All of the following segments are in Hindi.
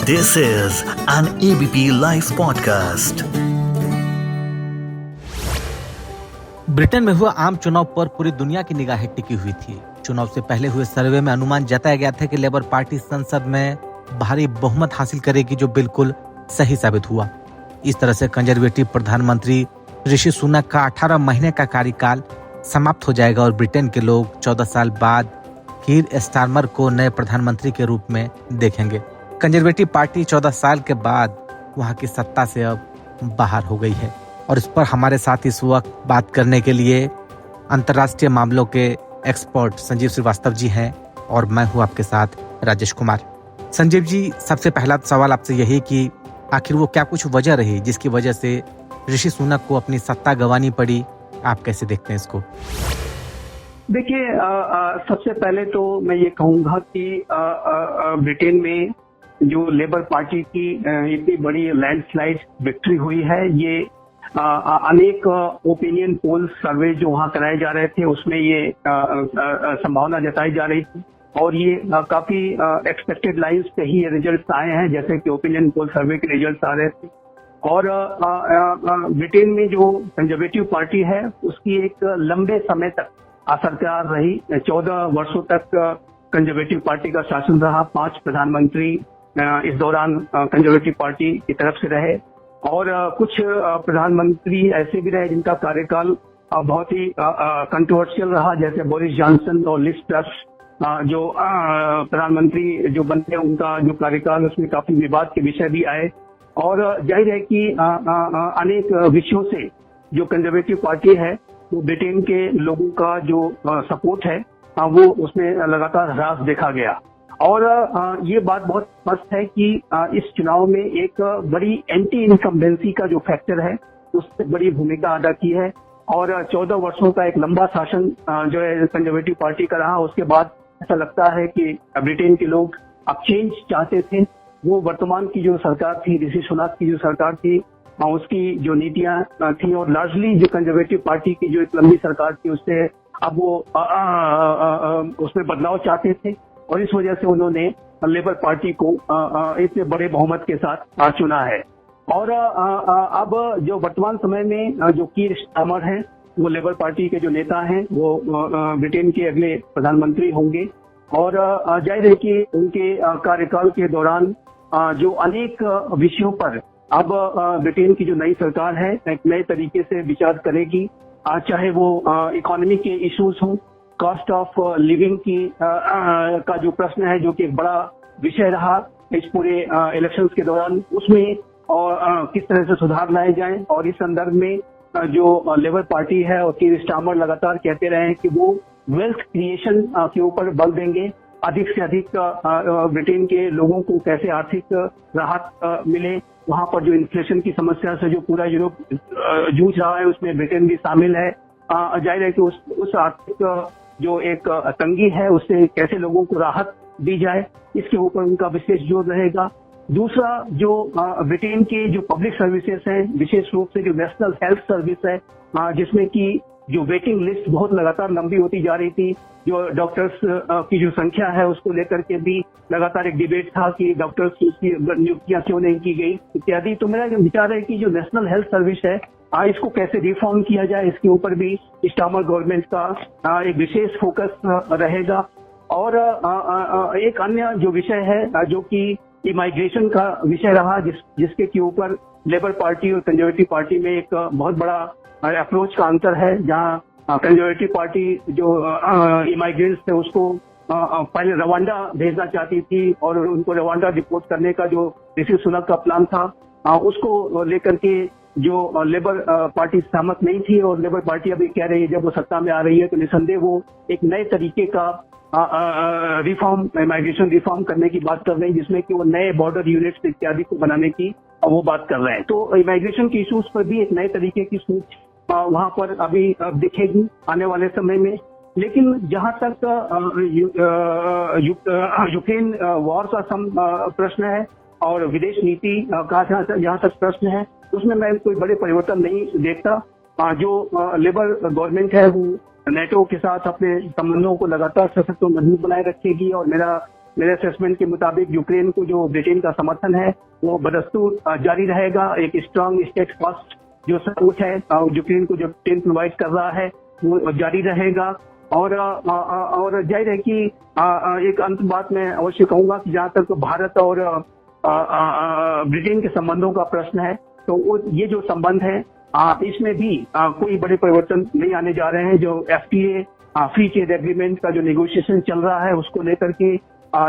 This is an ABP Life podcast. Britain में हुए आम चुनाव पर पूरी दुनिया की निगाहें टिकी हुई थी। चुनाव से पहले हुए सर्वे में अनुमान जताया गया था कि लेबर पार्टी संसद में भारी बहुमत हासिल करेगी, जो बिल्कुल सही साबित हुआ। इस तरह से कंजर्वेटिव प्रधानमंत्री ऋषि सुनक का 18 महीने का कार्यकाल समाप्त हो जाएगा और ब्रिटेन के लोग 14 साल बाद कीर स्टारमर को नए प्रधानमंत्री के रूप में देखेंगे। कंजर्वेटिव पार्टी 14 साल के बाद वहां की सत्ता से अब बाहर हो गई है और इस पर हमारे साथ इस वक्त बात करने के लिए अंतर्राष्ट्रीय मामलों के एक्सपर्ट संजीव श्रीवास्तव जी हैं और मैं हूं आपके साथ राजेश कुमार। संजीव जी, सबसे पहला सवाल आपसे यही कि आखिर वो क्या कुछ वजह रही जिसकी वजह से ऋषि सुनक को अपनी सत्ता गंवानी पड़ी? आप कैसे देखते हैं इसको? देखिए, सबसे पहले तो मैं ये कहूंगा कि ब्रिटेन में जो लेबर पार्टी की इतनी बड़ी लैंडस्लाइड विक्ट्री हुई है, ये अनेक ओपिनियन पोल सर्वे जो वहाँ कराए जा रहे थे उसमें ये संभावना जताई जा रही थी और ये काफी एक्सपेक्टेड लाइंस पे ही ये रिजल्ट आए हैं, जैसे कि ओपिनियन पोल सर्वे के रिजल्ट आ रहे थे। और ब्रिटेन में जो कंजर्वेटिव पार्टी है उसकी एक लंबे समय तक सरकार रही। 14 वर्षों तक कंजर्वेटिव पार्टी का शासन रहा। 5 प्रधानमंत्री इस दौरान कंजर्वेटिव पार्टी की तरफ से रहे और कुछ प्रधानमंत्री ऐसे भी रहे जिनका कार्यकाल बहुत ही कंट्रोवर्शियल रहा, जैसे बोरिस जॉनसन और लिज ट्रस जो प्रधानमंत्री जो बनते हैं उनका जो कार्यकाल उसमें काफी विवाद के विषय भी आए। और जाहिर है कि अनेक विषयों से जो कंजर्वेटिव पार्टी है वो ब्रिटेन के लोगों का जो सपोर्ट है वो उसमें लगातार ह्रास देखा गया। और ये बात बहुत स्पष्ट है कि इस चुनाव में एक बड़ी एंटी इनकम्बेंसी का जो फैक्टर है उससे बड़ी भूमिका अदा की है। और 14 वर्षों का एक लंबा शासन जो है कंजर्वेटिव पार्टी का रहा, उसके बाद ऐसा लगता है कि ब्रिटेन के लोग अब चेंज चाहते थे। वो वर्तमान की जो सरकार थी, ऋषि सुनक की जो सरकार थी, उसकी जो नीतियां थी और लार्जली जो कंजर्वेटिव पार्टी की जो एक लंबी सरकार थी उससे अब वो उसमें बदलाव चाहते थे और इस वजह से उन्होंने लेबर पार्टी को इतने बड़े बहुमत के साथ चुना है। और अब जो वर्तमान समय में जो कीर स्टारमर हैं वो लेबर पार्टी के जो नेता हैं वो ब्रिटेन के अगले प्रधानमंत्री होंगे। और जाहिर है कि उनके कार्यकाल के दौरान जो अनेक विषयों पर अब ब्रिटेन की जो नई सरकार है एक नए तरीके से विचार करेगी, चाहे वो इकोनॉमी के इश्यूज हों, कॉस्ट ऑफ लिविंग की का जो प्रश्न है जो कि एक बड़ा विषय रहा इस पूरे इलेक्शंस के दौरान, उसमें और किस तरह से सुधार लाए जाएं। और इस संदर्भ में जो लेबर पार्टी है और कीर स्टारमर लगातार कहते रहे हैं कि वो वेल्थ क्रिएशन के ऊपर बल देंगे, अधिक से अधिक ब्रिटेन के लोगों को कैसे आर्थिक राहत मिले। वहां पर जो इन्फ्लेशन की समस्या से जो पूरा यूरोप जूझ रहा है उसमें ब्रिटेन भी शामिल है। जाहिर है कि उस आर्थिक जो एक तंगी है उससे कैसे लोगों को राहत दी जाए, इसके ऊपर उनका विशेष जोर रहेगा। दूसरा, जो ब्रिटेन के जो पब्लिक सर्विसेज हैं, विशेष रूप से जो नेशनल हेल्थ सर्विस है, जिसमें कि जो वेटिंग लिस्ट बहुत लगातार लंबी होती जा रही थी, जो डॉक्टर्स की जो संख्या है उसको लेकर के भी लगातार एक डिबेट था कि डॉक्टर्स की नियुक्तियां क्यों नहीं की गई इत्यादि। तो मेरा विचार है कि जो नेशनल हेल्थ सर्विस है इसको कैसे रिफॉर्म किया जाए, इसके ऊपर भी स्टारमर गवर्नमेंट का एक विशेष फोकस रहेगा। और एक अन्य जो विषय है जो कि इमाइग्रेशन का विषय रहा, जिसके के ऊपर लेबर पार्टी और कंजर्वेटिव पार्टी में एक बहुत बड़ा अप्रोच का अंतर है, जहां कंजर्वेटिव पार्टी जो इमाइग्रेंट्स थे उसको पहले रवांडा भेजना चाहती थी और उनको रवांडा डिपोर्ट करने का जो ऋषि सुनक का प्लान था उसको लेकर के जो लेबर पार्टी सहमत नहीं थी। और लेबर पार्टी अभी कह रही है जब वो सत्ता में आ रही है तो निसंदेह वो एक नए तरीके का रिफॉर्म, इमाइग्रेशन रिफॉर्म करने की बात कर रहे हैं, जिसमें कि वो नए बॉर्डर यूनिट्स इत्यादि को बनाने की वो बात कर रहे हैं। तो इमाइग्रेशन के इश्यूज पर भी एक नए तरीके की सोच वहां पर अभी दिखेगी आने वाले समय में। लेकिन जहां तक यूक्रेन वॉर का प्रश्न है और विदेश नीति का जहां तक प्रश्न है उसमें मैं कोई बड़े परिवर्तन नहीं देखता। जो लेबर गवर्नमेंट है वो नेटो के साथ अपने संबंधों को लगातार सशक्त और मजबूत बनाए रखेगी और मेरा मेरे असेसमेंट के मुताबिक यूक्रेन को जो ब्रिटेन का समर्थन है वो बदस्तूर जारी रहेगा। एक स्ट्रांग स्टेट फर्स्ट जो सपोर्ट है यूक्रेन को जो ब्रिटेन प्रोवाइड कर रहा है वो जारी रहेगा। और जाहिर है कि एक अंत बात मैं अवश्य कहूंगा कि जहां तक भारत और ब्रिटेन के संबंधों का प्रश्न है तो ये जो संबंध है इसमें भी कोई बड़े परिवर्तन नहीं आने जा रहे हैं। जो FTA फ्री ट्रेड एग्रीमेंट का जो नेगोशिएशन चल रहा है उसको लेकर के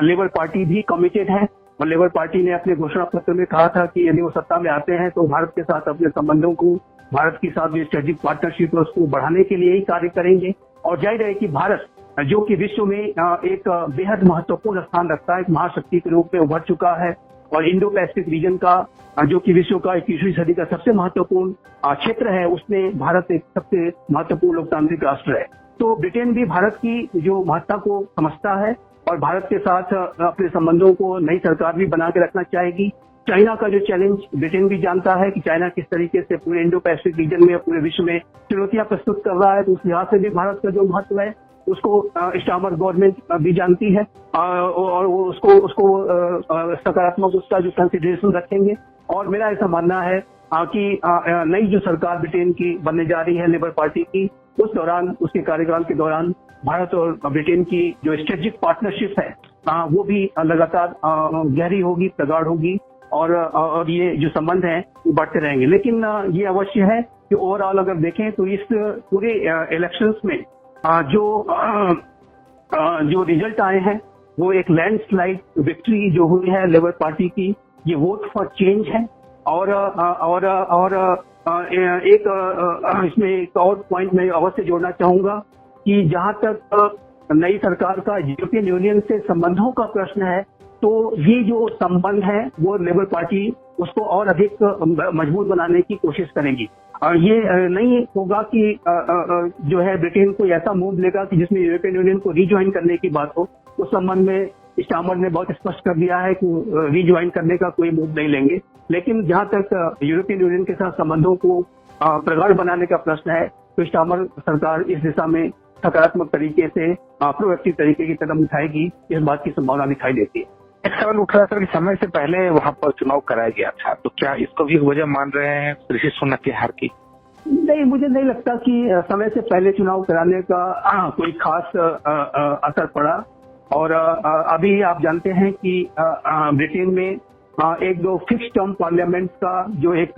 लेबर पार्टी भी कमिटेड है और लेबर पार्टी ने अपने घोषणा पत्र में कहा था कि यदि वो सत्ता में आते हैं तो भारत के साथ अपने संबंधों को, भारत के साथ जो स्ट्रेटेजिक पार्टनरशिप है उसको बढ़ाने के लिए ही कार्य करेंगे। और जाहिर है कि भारत जो कि विश्व में एक बेहद महत्वपूर्ण स्थान रखता है, एक महाशक्ति के रूप में उभर चुका है और इंडो पैसिफिक रीजन का जो कि विश्व का 21वीं सदी का सबसे महत्वपूर्ण क्षेत्र है उसमें भारत एक सबसे महत्वपूर्ण लोकतांत्रिक राष्ट्र है। तो ब्रिटेन भी भारत की जो महत्ता को समझता है और भारत के साथ अपने संबंधों को नई सरकार भी बना के रखना चाहेगी। चाइना का जो चैलेंज ब्रिटेन भी जानता है कि चाइना किस तरीके से पूरे इंडो पैसिफिक रीजन में पूरे विश्व में चुनौतियां प्रस्तुत कर रहा है, तो उस लिहाज से भी भारत का जो महत्व है उसको स्टार्मर गवर्नमेंट भी जानती है और वो उसको सकारात्मक उसका जो कंसिडरेशन रखेंगे। और मेरा ऐसा मानना है कि नई जो सरकार ब्रिटेन की बनने जा रही है लेबर पार्टी की, उस दौरान उसके कार्यकाल के दौरान भारत और ब्रिटेन की जो स्ट्रेटेजिक पार्टनरशिप है वो भी लगातार गहरी होगी, प्रगाढ़ होगी और ये जो संबंध है वो बढ़ते रहेंगे। लेकिन ये अवश्य है कि ओवरऑल अगर देखें तो इस पूरे इलेक्शंस में जो रिजल्ट आए हैं वो एक लैंडस्लाइड विक्ट्री जो हुई है लेबर पार्टी की, ये वोट फॉर चेंज है। और इसमें एक और पॉइंट मैं अवश्य जोड़ना चाहूंगा कि जहां तक नई सरकार का यूरोपियन यूनियन से संबंधों का प्रश्न है तो ये जो संबंध है वो लेबर पार्टी उसको और अधिक मजबूत बनाने की कोशिश करेगी। और ये नहीं होगा कि जो है ब्रिटेन को ऐसा मूव लेगा कि जिसमें यूरोपियन यूनियन को रीज्वाइन करने की बात हो। उस संबंध में स्टार्मर ने बहुत स्पष्ट कर दिया है कि रीज्वाइन करने का कोई मूव नहीं लेंगे। लेकिन जहां तक यूरोपियन यूनियन के साथ संबंधों को प्रगाढ़ बनाने का प्रश्न है तो स्टार्मर सरकार इस दिशा में सकारात्मक तरीके से प्रोएक्टिव तरीके की कदम उठाएगी, इस बात की संभावना दिखाई देती है। एक सवाल उठ रहा था कि समय से पहले वहां पर चुनाव कराया गया था, तो क्या इसको भी वजह मान रहे हैं ऋषि सुनक की हार की? नहीं, मुझे नहीं लगता कि समय से पहले चुनाव कराने का कोई खास असर पड़ा। और अभी आप जानते हैं कि ब्रिटेन में एक दो फिक्स टर्म पार्लियामेंट का जो एक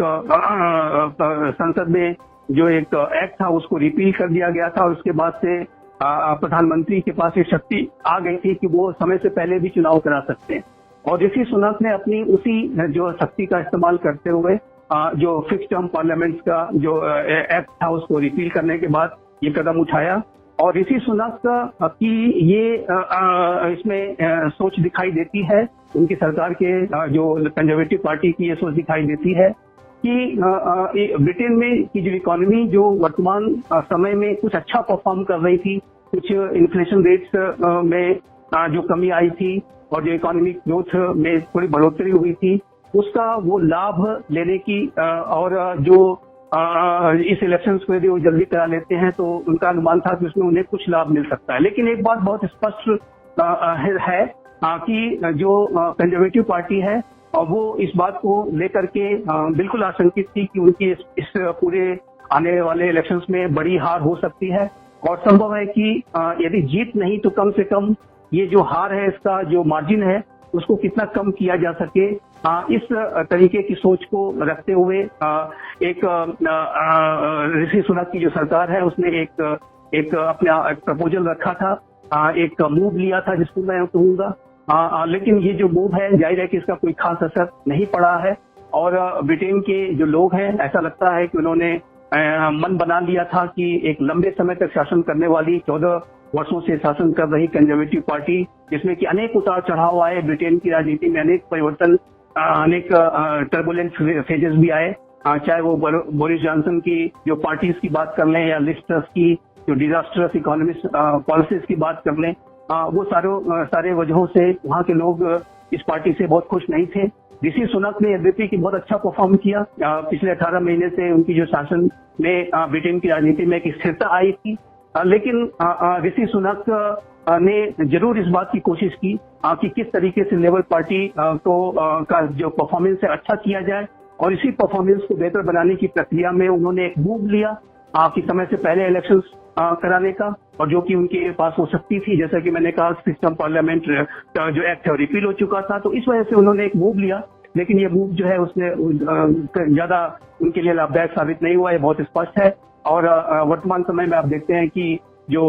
संसद में जो एक एक्ट था उसको रिपील कर दिया गया था और उसके बाद से प्रधानमंत्री के पास एक शक्ति आ गई थी कि वो समय से पहले भी चुनाव करा सकते हैं। और ऋषि सुनक ने अपनी उसी जो शक्ति का इस्तेमाल करते हुए जो फिक्स टर्म पार्लियामेंट का जो एक्ट था उसको रिपील करने के बाद ये कदम उठाया। और ऋषि सुनक की ये इसमें सोच दिखाई देती है, उनकी सरकार के जो कंजर्वेटिव पार्टी की ये सोच दिखाई देती है कि ब्रिटेन में की जो इकोनॉमी जो वर्तमान समय में कुछ अच्छा परफॉर्म कर रही थी, कुछ इन्फ्लेशन रेट्स में जो कमी आई थी और जो इकोनॉमिक ग्रोथ में थोड़ी बढ़ोतरी हुई थी, उसका वो लाभ लेने की और जो इस इलेक्शंस को यदि वो जल्दी करा लेते हैं तो उनका अनुमान था कि उसमें उन्हें कुछ लाभ मिल सकता है। लेकिन एक बात बहुत स्पष्ट है कि जो कंजर्वेटिव पार्टी है और वो इस बात को लेकर के बिल्कुल आशंकित थी कि उनकी इस पूरे आने वाले इलेक्शंस में बड़ी हार हो सकती है और संभव है कि यदि जीत नहीं तो कम से कम ये जो हार है इसका जो मार्जिन है उसको कितना कम किया जा सके, इस तरीके की सोच को रखते हुए एक ऋषि सुनक की जो सरकार है उसने एक अपना प्रपोजल रखा था, एक मूव लिया था जिसको मैं कहूँगा। लेकिन ये जो मूव है जाहिर है कि इसका कोई खास असर नहीं पड़ा है और ब्रिटेन के जो लोग हैं ऐसा लगता है कि उन्होंने मन बना लिया था कि एक लंबे समय तक शासन करने वाली 14 वर्षों से शासन कर रही कंजर्वेटिव पार्टी, जिसमें कि अनेक उतार चढ़ाव आए, ब्रिटेन की राजनीति में अनेक परिवर्तन, अनेक टर्बुलेंट फेजेस भी आए, चाहे वो बोरिस जॉनसन की जो पार्टीज की बात कर लें या लिज ट्रस की जो डिजास्टरस इकोनॉमिक पॉलिसीज की बात कर लें, वो सारे वजहों से वहाँ के लोग इस पार्टी से बहुत खुश नहीं थे। ऋषि सुनक ने यद्यपि की बहुत अच्छा परफॉर्म किया, पिछले 18 महीने से उनकी जो शासन में ब्रिटेन की राजनीति में एक स्थिरता आई थी, लेकिन ऋषि सुनक ने जरूर इस बात की कोशिश की कि किस तरीके से लेबर पार्टी का जो परफॉर्मेंस है अच्छा किया जाए, और इसी परफॉर्मेंस को बेहतर बनाने की प्रक्रिया में उन्होंने एक मूव लिया कि समय से पहले इलेक्शंस कराने का, और जो कि उनके पास हो सकती थी, जैसा कि मैंने कहा सिस्टम पार्लियामेंट जो एक्ट है रिपील हो चुका था, तो इस वजह से उन्होंने एक मूव लिया। लेकिन ये मूव जो है उसने ज्यादा उनके लिए लाभदायक साबित नहीं हुआ, ये बहुत स्पष्ट है। और वर्तमान समय में आप देखते हैं कि जो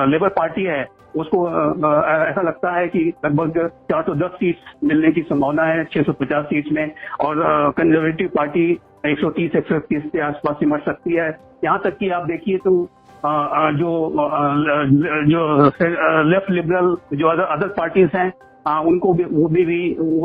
लेबर पार्टी है उसको ऐसा लगता है कि लगभग 410 सीट मिलने की संभावना है 650 सीट में, और कंजर्वेटिव पार्टी 130-131 के आसपास सिमट सकती है। यहाँ तक कि आप देखिए तो जो लेफ्ट लिबरल जो अदर पार्टीज हैं उनको भी वो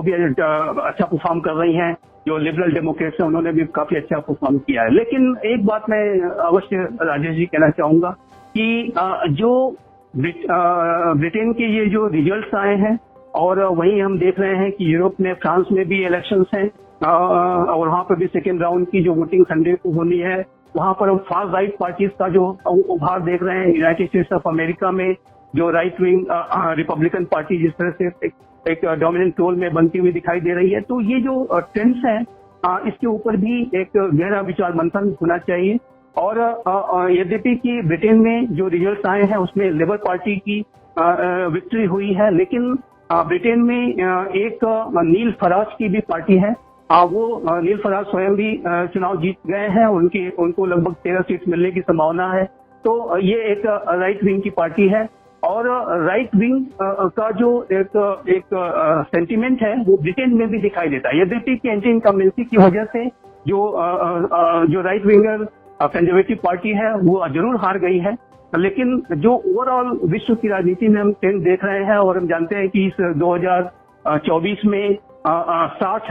भी अच्छा परफॉर्म कर रही हैं। जो लिबरल डेमोक्रेट्स हैं उन्होंने भी काफी अच्छा परफॉर्म किया है। लेकिन एक बात मैं अवश्य राजेश जी कहना चाहूंगा कि जो ब्रिटेन के ये जो रिजल्ट्स आए हैं, और वहीं हम देख रहे हैं कि यूरोप में फ्रांस में भी इलेक्शंस हैं, और वहां पर भी सेकेंड राउंड की जो वोटिंग संडे को होनी है, वहां पर हम फार राइट पार्टीज का जो उभार देख रहे हैं। यूनाइटेड स्टेट्स ऑफ अमेरिका में जो राइट विंग रिपब्लिकन पार्टी जिस तरह से एक डोमिनेंट रोल में बनती हुई दिखाई दे रही है, तो ये जो ट्रेंड्स हैं इसके ऊपर भी एक गहरा विचार मंथन होना चाहिए। और यद्यपि कि ब्रिटेन में जो रिजल्ट्स आए हैं उसमें लेबर पार्टी की विक्ट्री हुई है, लेकिन ब्रिटेन में एक नील फराज की भी पार्टी है, वो नील फराज स्वयं भी चुनाव जीत गए हैं, उनको लगभग 13 सीट मिलने की संभावना है। तो ये एक राइट विंग की पार्टी है, और राइट विंग का जो एक सेंटिमेंट है वो ब्रिटेन में भी दिखाई देता है। यद्यपि कि एंटी इनकम्बेंसी की वजह से जो राइट विंगर कंजर्वेटिव पार्टी है वो जरूर हार गई है, लेकिन जो ओवरऑल विश्व की राजनीति में हम ट्रेंड देख रहे हैं, और हम जानते हैं कि इस 2024 में 60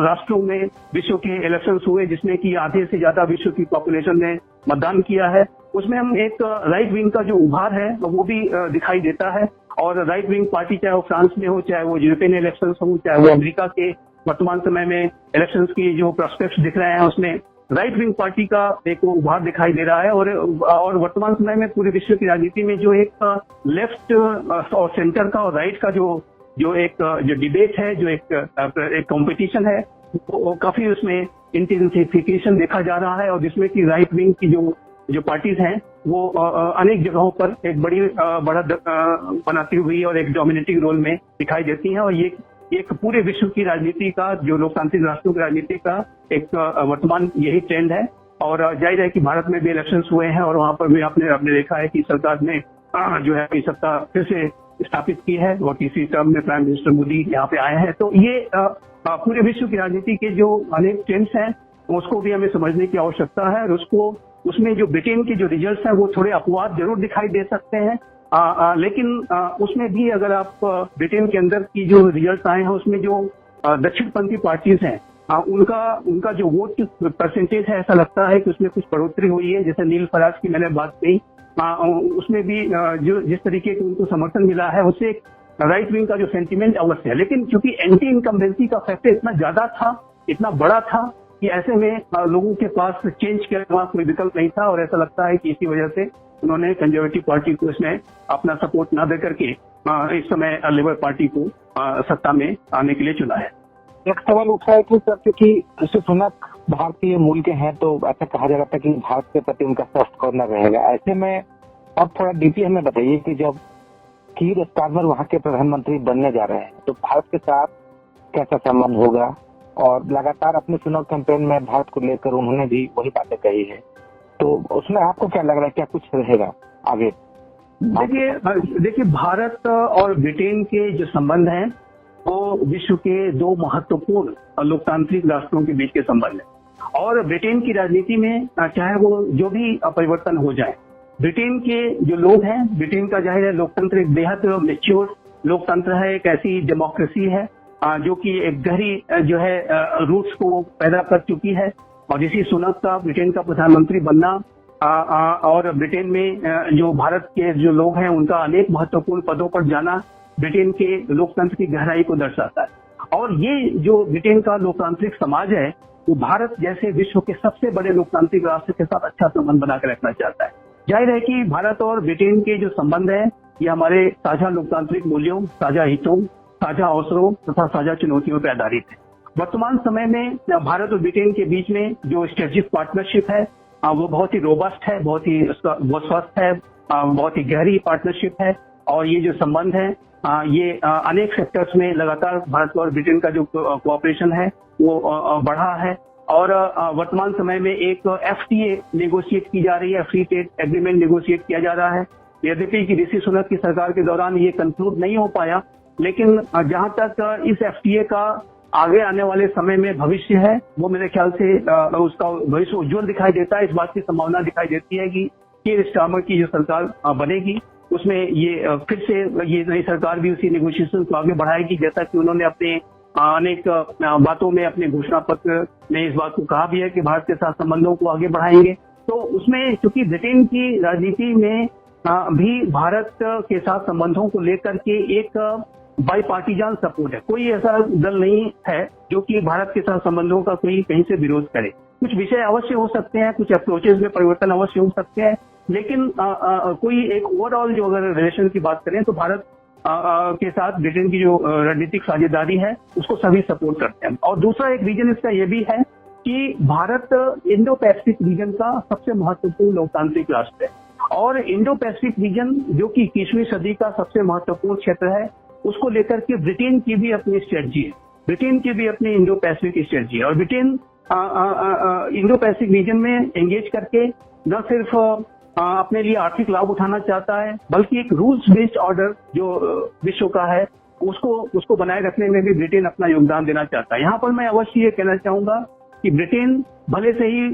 राष्ट्रों में विश्व के इलेक्शंस हुए, जिसमें कि आधे से ज्यादा विश्व की पॉपुलेशन ने मतदान किया है। उसमें हम एक राइट विंग का जो उभार है वो भी दिखाई देता है। और राइट विंग पार्टी चाहे वो फ्रांस में हो, चाहे वो यूरोपियन इलेक्शंस हो, चाहे वो अमेरिका के वर्तमान समय में इलेक्शंस की जो प्रोस्पेक्ट्स दिख रहे हैं, उसमें राइट विंग पार्टी का एक उभार दिखाई दे रहा है। और वर्तमान समय में पूरे विश्व की राजनीति में जो एक लेफ्ट और सेंटर का और राइट का जो डिबेट है, जो एक कंपटीशन है, वो काफी उसमें इंटेंसिफिकेशन देखा जा रहा है, और जिसमें कि राइट विंग की जो पार्टीज हैं वो अनेक जगहों पर एक बढ़त बनाती हुई और एक डोमिनेटिंग रोल में दिखाई देती हैं। और ये एक पूरे विश्व की राजनीति का, जो लोकतांत्रिक राष्ट्रों की राजनीति का एक वर्तमान यही ट्रेंड है। और जाहिर है कि भारत में भी इलेक्शंस हुए हैं, और वहां पर भी आपने देखा है कि सरकार ने जो है अपनी सत्ता फिर से स्थापित की है, और तीसरी टर्म में प्राइम मिनिस्टर मोदी यहाँ पे आए हैं। तो ये पूरे विश्व की राजनीति के जो अनेक ट्रेंड्स हैं उसको भी हमें समझने की आवश्यकता है। और उसमें जो ब्रिटेन के जो रिजल्ट्स हैं वो थोड़े अपवाद जरूर दिखाई दे सकते हैं, लेकिन उसमें भी अगर आप ब्रिटेन के अंदर की जो रिजल्ट्स आए हैं उसमें जो दक्षिणपंथी पार्टीज हैं उनका जो वोट परसेंटेज है, ऐसा लगता है कि उसमें कुछ बढ़ोतरी हुई है। जैसे नील फराज की मैंने बात कही, उसमें भी जो जिस तरीके से उनको समर्थन मिला है उससे राइट विंग का जो सेंटीमेंट अवश्य है। लेकिन क्योंकि एंटी इनकम्बेंसी का फैक्टर इतना ज्यादा था, इतना बड़ा था, कि ऐसे में लोगों के पास चेंज के अलावा कोई विकल्प नहीं था, और ऐसा लगता है कि इसी वजह से उन्होंने कंजर्वेटिव पार्टी को इसमें अपना सपोर्ट न दे करके इस समय लेबर पार्टी को सत्ता में आने के लिए चुना है। एक सवाल उठा है कि सर, क्योंकि ऋषि सुनक भारतीय मूल के हैं, तो ऐसा कहा जा रहा था कि भारत के प्रति उनका सॉफ्ट कॉर्नर रहेगा। ऐसे में अब थोड़ा डीपी हमें बताइए कि जब कीर स्टारमर वहाँ के प्रधानमंत्री बनने जा रहे हैं तो भारत के साथ कैसा संबंध होगा, और लगातार अपने चुनाव कैंपेन में भारत को लेकर उन्होंने भी वही बातें कही है, तो उसमें आपको क्या लग रहा है, क्या कुछ रहेगा आगे? देखिए भारत और ब्रिटेन के जो संबंध हैं वो विश्व के दो महत्वपूर्ण लोकतांत्रिक राष्ट्रों के बीच के संबंध है। और ब्रिटेन की राजनीति में चाहे वो जो भी परिवर्तन हो जाए, ब्रिटेन के जो लोग हैं, ब्रिटेन का जाहिर है लोकतंत्र एक बेहद मैच्योर लोकतंत्र है, एक ऐसी डेमोक्रेसी है जो कि एक गहरी जो है रूट्स को पैदा कर चुकी है। और ऋषि सुनक का ब्रिटेन का प्रधानमंत्री बनना और ब्रिटेन में जो भारत के जो लोग हैं उनका अनेक महत्वपूर्ण पदों पर जाना ब्रिटेन के लोकतंत्र की गहराई को दर्शाता है। और ये जो ब्रिटेन का लोकतांत्रिक समाज है वो भारत जैसे विश्व के सबसे बड़े लोकतांत्रिक राष्ट्र के साथ अच्छा संबंध बनाकर रखना चाहता है। जाहिर है कि भारत और ब्रिटेन के जो संबंध है ये हमारे साझा लोकतांत्रिक मूल्यों, साझा हितों, साझा अवसरों तथा साझा चुनौतियों पर आधारित है। वर्तमान समय में भारत और ब्रिटेन के बीच में जो स्ट्रेटेजिक पार्टनरशिप है वो बहुत ही रोबस्ट है, बहुत स्वस्थ है, बहुत ही गहरी पार्टनरशिप है। और ये जो संबंध है ये अनेक सेक्टर्स में लगातार भारत और ब्रिटेन का जो कोऑपरेशन है वो बढ़ा है। और वर्तमान समय में एक FTA नेगोशिएट की जा रही है, फ्री ट्रेड एग्रीमेंट नेगोशिएट किया जा रहा है। यद्यपि कि ऋषि सुनक की सरकार के दौरान ये कंक्लूड नहीं हो पाया, लेकिन जहां तक इस FTA का आगे आने वाले समय में भविष्य है वो मेरे ख्याल से उसका भविष्य उज्जवल दिखाई देता है। इस बात की संभावना दिखाई देती है कि कीर स्टारमर की जो सरकार बनेगी उसमें ये फिर से ये नई सरकार भी उसी नेगोशिएशन को आगे बढ़ाएगी, जैसा कि उन्होंने अपने अनेक बातों में, अपने घोषणा पत्र में इस बात को कहा भी है कि भारत के साथ संबंधों को आगे बढ़ाएंगे। तो उसमें चूंकि ब्रिटेन की राजनीति में भी भारत के साथ संबंधों को लेकर के एक बाई पार्टीजान सपोर्ट है। कोई ऐसा दल नहीं है जो कि भारत के साथ संबंधों का कोई कहीं से विरोध करे। कुछ विषय अवश्य हो सकते हैं, कुछ अप्रोचेस में परिवर्तन अवश्य हो सकते हैं, लेकिन कोई एक ओवरऑल जो अगर रिलेशन की बात करें तो भारत के साथ ब्रिटेन की जो रणनीतिक साझेदारी है उसको सभी सपोर्ट करते हैं। और दूसरा एक रीजन इसका ये भी है कि भारत इंडो पैसिफिक रीजन का सबसे महत्वपूर्ण लोकतांत्रिक राष्ट्र है। और इंडो पैसिफिक रीजन जो कि 21वीं सदी का सबसे महत्वपूर्ण क्षेत्र है, उसको लेकर के ब्रिटेन की भी अपनी स्ट्रेटजी है, ब्रिटेन की भी अपनी इंडो पैसिफिक स्ट्रेटजी है। और ब्रिटेन इंडो पैसिफिक रीजन में एंगेज करके न सिर्फ अपने लिए आर्थिक लाभ उठाना चाहता है, बल्कि एक रूल्स बेस्ड ऑर्डर जो विश्व का है उसको बनाए रखने में भी ब्रिटेन अपना योगदान देना चाहता है। यहाँ पर मैं अवश्य ये कहना चाहूंगा कि ब्रिटेन भले से ही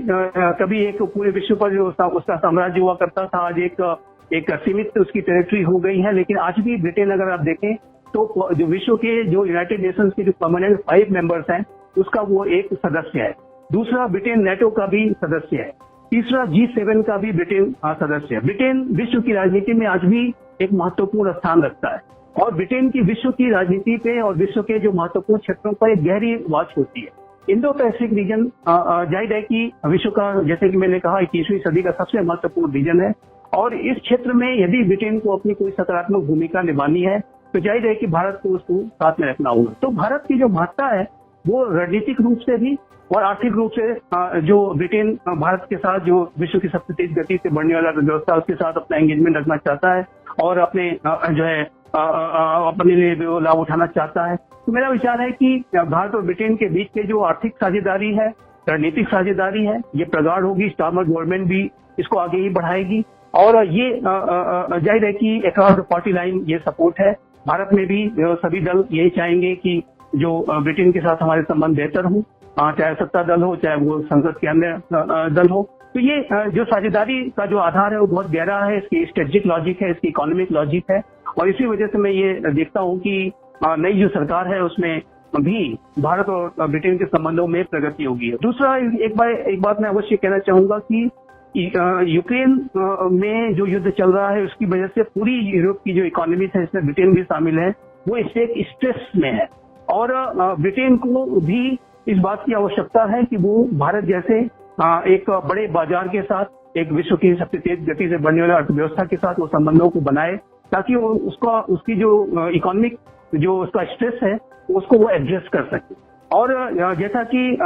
कभी एक पूरे विश्व पर जो उसका साम्राज्य हुआ करता था, आज एक सीमित उसकी टेरिटरी हो गई है, लेकिन आज भी ब्रिटेन अगर आप देखें तो जो विश्व के जो यूनाइटेड नेशंस के जो परमानेंट 5 मेंबर्स हैं उसका वो एक सदस्य है। दूसरा, ब्रिटेन नेटो का भी सदस्य है। तीसरा, G7 का भी ब्रिटेन सदस्य है। ब्रिटेन विश्व की राजनीति में आज भी एक महत्वपूर्ण स्थान रखता है और ब्रिटेन की विश्व की राजनीति पे और विश्व के जो महत्वपूर्ण क्षेत्रों पर एक गहरी वॉच होती है। इंडो पैसिफिक रीजन जाहिर है कि विश्व का, जैसे कि मैंने कहा, 21वीं सदी का सबसे महत्वपूर्ण रीजन है। और इस क्षेत्र में यदि ब्रिटेन को अपनी कोई सकारात्मक भूमिका निभानी है तो जाहिर है कि भारत को उसको साथ में रखना होगा। तो भारत की जो महत्ता है वो रणनीतिक रूप से भी और आर्थिक रूप से जो ब्रिटेन भारत के साथ जो विश्व की सबसे तेज गति से बढ़ने वाला व्यवस्था उसके साथ अपना एंगेजमेंट रखना चाहता है और अपने जो है अपने लिए वो लाभ उठाना चाहता है। तो मेरा विचार है कि भारत और ब्रिटेन के बीच के जो आर्थिक साझेदारी है, रणनीतिक साझेदारी है, ये प्रगाढ़ होगी। स्टारमर गवर्नमेंट भी इसको आगे ही बढ़ाएगी और ये जाहिर है कि अक्रॉस द पार्टी लाइन ये सपोर्ट है। भारत में भी सभी दल यही चाहेंगे कि जो ब्रिटेन के साथ हमारे संबंध बेहतर हों, चाहे सत्ता दल हो चाहे वो संसद के अन्य दल हो। तो ये जो साझेदारी का जो आधार है वो बहुत गहरा है, इसकी स्ट्रेटेजिक लॉजिक है, इसकी इकोनॉमिक लॉजिक है और इसी वजह से मैं ये देखता हूँ कि नई जो सरकार है उसमें भी भारत और ब्रिटेन के संबंधों में प्रगति होगी। दूसरा, एक बात मैं अवश्य कहना चाहूंगा कि यूक्रेन में जो युद्ध चल रहा है उसकी वजह से पूरी यूरोप की जो इकोनॉमी है, इसमें ब्रिटेन भी शामिल है, वो इससे एक स्ट्रेस में है और ब्रिटेन को भी इस बात की आवश्यकता है कि वो भारत जैसे एक बड़े बाजार के साथ, एक विश्व की सबसे तेज गति से बढ़ने वाली अर्थव्यवस्था के साथ वो संबंधों को बनाए ताकि वो उसकी जो इकोनॉमिक जो उसका स्ट्रेस है उसको वो एड्रेस कर सके। और जैसा कि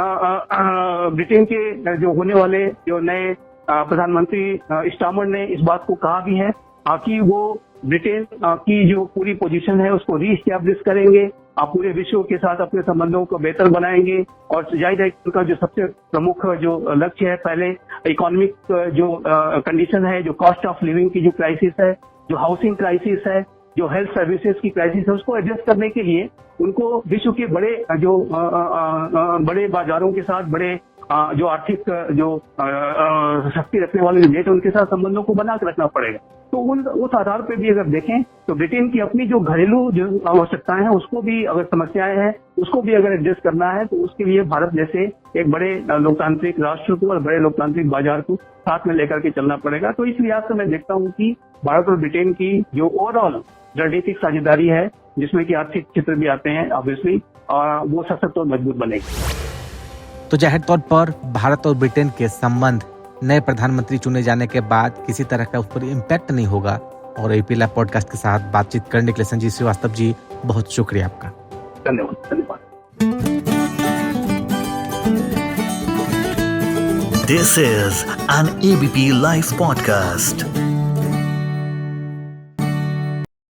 ब्रिटेन के जो होने वाले जो नए प्रधानमंत्री स्टारमर ने इस बात को कहा भी है कि वो ब्रिटेन की जो पूरी पोजीशन है उसको रीस्टैब्लिश करेंगे, पूरे विश्व के साथ अपने संबंधों को बेहतर बनाएंगे। और जाहिर है उनका जो सबसे प्रमुख जो लक्ष्य है, पहले इकोनॉमिक जो कंडीशन है, जो कॉस्ट ऑफ लिविंग की जो क्राइसिस है, जो हाउसिंग क्राइसिस है, जो हेल्थ सर्विसेज की क्राइसिस है, उसको एड्रेस करने के लिए उनको विश्व के बड़े जो बड़े बाजारों के साथ, बड़े जो आर्थिक जो शक्ति रखने वाले देश है उनके साथ संबंधों को बना के रखना पड़ेगा। तो उस आधार पे भी अगर देखें तो ब्रिटेन की अपनी जो घरेलू जो आवश्यकताएं हैं उसको भी, अगर समस्याएं हैं उसको भी अगर एड्रेस करना है तो उसके लिए भारत जैसे एक बड़े लोकतांत्रिक राष्ट्र को और बड़े लोकतांत्रिक बाजार को साथ में लेकर के चलना पड़ेगा। तो इस लिहाज से मैं देखता हूँ कि भारत और ब्रिटेन की जो ओवरऑल रणनीतिक साझेदारी है, जिसमें कि आर्थिक क्षेत्र भी आते हैं ऑब्वियसली, वो सशक्त और मजबूत बनेगी। तो जाहिर तौर पर भारत और ब्रिटेन के संबंध नए प्रधानमंत्री चुने जाने के बाद किसी तरह का उस पर इम्पैक्ट नहीं होगा। और एबीपी लाइव पॉडकास्ट के साथ बातचीत करने के लिए संजीव श्रीवास्तव जी बहुत शुक्रिया आपका। धन्यवाद। This is an ABP Live podcast.